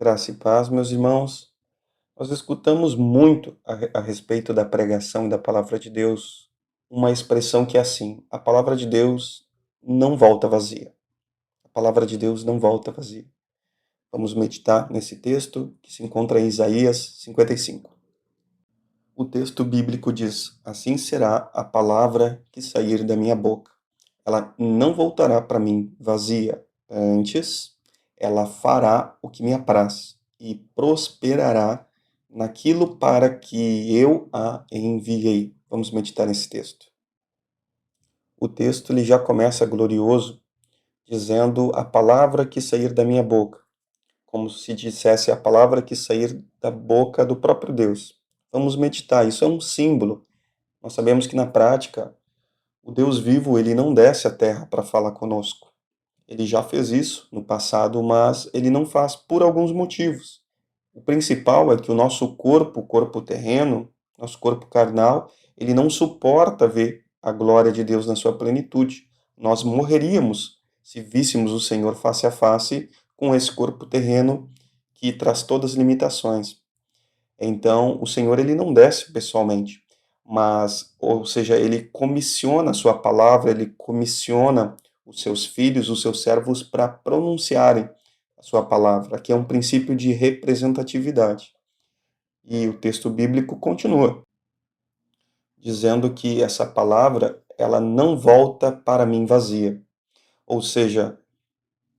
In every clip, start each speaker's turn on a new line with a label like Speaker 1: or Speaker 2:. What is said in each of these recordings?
Speaker 1: Graça e paz, meus irmãos. Nós escutamos muito a respeito da pregação e da palavra de Deus, uma expressão que é assim: a palavra de Deus não volta vazia. A palavra de Deus não volta vazia. Vamos meditar nesse texto que se encontra em Isaías 55. O texto bíblico diz: assim será a palavra que sair da minha boca. Ela não voltará para mim vazia. Antes, ela fará o que me apraz e prosperará naquilo para que eu a enviei. Vamos meditar nesse texto. O texto ele já começa glorioso, dizendo a palavra que sair da minha boca, como se dissesse a palavra que sair da boca do próprio Deus. Vamos meditar, isso é um símbolo. Nós sabemos que na prática, o Deus vivo ele não desce à terra para falar conosco. Ele já fez isso no passado, mas ele não faz por alguns motivos. O principal é que o corpo terreno, nosso corpo carnal, ele não suporta ver a glória de Deus na sua plenitude. Nós morreríamos se víssemos o Senhor face a face com esse corpo terreno que traz todas as limitações. Então, o Senhor ele não desce pessoalmente, mas, ou seja, ele comissiona a sua palavra, ele comissiona os seus filhos, os seus servos para pronunciarem a sua palavra. Aqui é um princípio de representatividade. E o texto bíblico continua dizendo que essa palavra, ela não volta para mim vazia. Ou seja,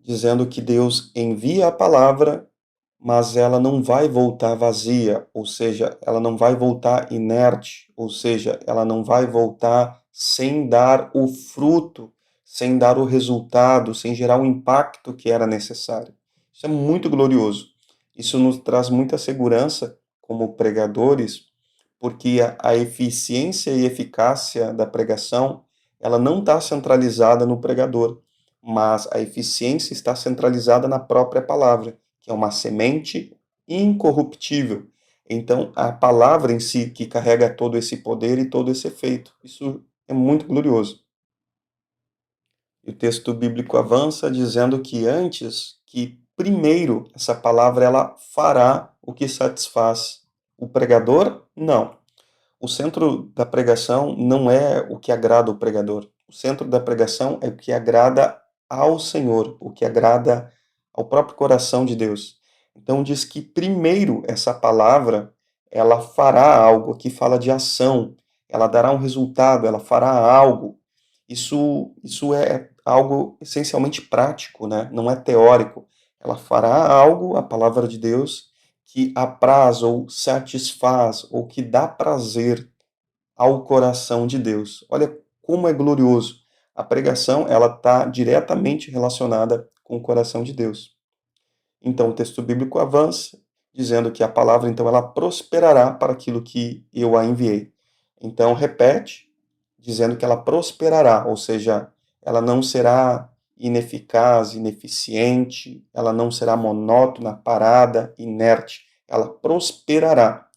Speaker 1: dizendo que Deus envia a palavra, mas ela não vai voltar vazia, ou seja, ela não vai voltar inerte, ou seja, ela não vai voltar sem dar o fruto, sem dar o resultado, sem gerar o impacto que era necessário. Isso é muito glorioso. Isso nos traz muita segurança como pregadores, porque a eficiência e eficácia da pregação, ela não está centralizada no pregador, mas a eficiência está centralizada na própria palavra, que é uma semente incorruptível. Então, a palavra em si que carrega todo esse poder e todo esse efeito. Isso é muito glorioso. E o texto bíblico avança dizendo que antes, que primeiro essa palavra ela fará o que satisfaz o pregador? Não. O centro da pregação não é o que agrada o pregador. O centro da pregação é o que agrada ao Senhor, o que agrada ao próprio coração de Deus. Então diz que primeiro essa palavra, ela fará algo, que fala de ação, ela dará um resultado, ela fará algo. Isso é algo essencialmente prático, né? Não é teórico. Ela fará algo, a palavra de Deus, que apraz ou satisfaz ou que dá prazer ao coração de Deus. Olha como é glorioso. A pregação, ela está diretamente relacionada com o coração de Deus. Então, o texto bíblico avança, dizendo que a palavra, então, ela prosperará para aquilo que eu a enviei. Então, repete, dizendo que ela prosperará, ou seja, ela não será ineficaz, ineficiente, ela não será monótona, parada, inerte, ela prosperará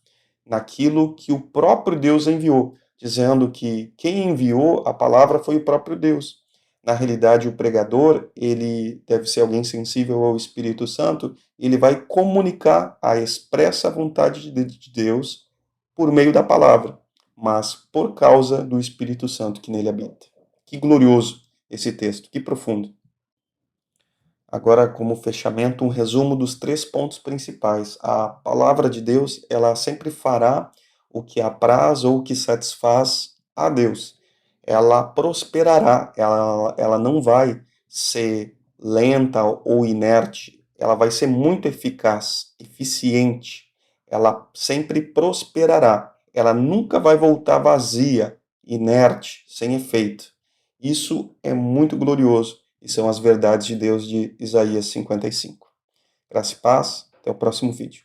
Speaker 1: naquilo que o próprio Deus enviou, dizendo que quem enviou a palavra foi o próprio Deus. Na realidade, o pregador, ele deve ser alguém sensível ao Espírito Santo, ele vai comunicar a expressa vontade de Deus por meio da palavra, mas por causa do Espírito Santo que nele habita. Que glorioso esse texto, que profundo. Agora, como fechamento, um resumo dos 3 pontos principais. A palavra de Deus, ela sempre fará o que apraz ou o que satisfaz a Deus. Ela prosperará, ela não vai ser lenta ou inerte, ela vai ser muito eficaz, eficiente. Ela sempre prosperará. Ela nunca vai voltar vazia, inerte, sem efeito. Isso é muito glorioso e são as verdades de Deus de Isaías 55. Graça e paz, até o próximo vídeo.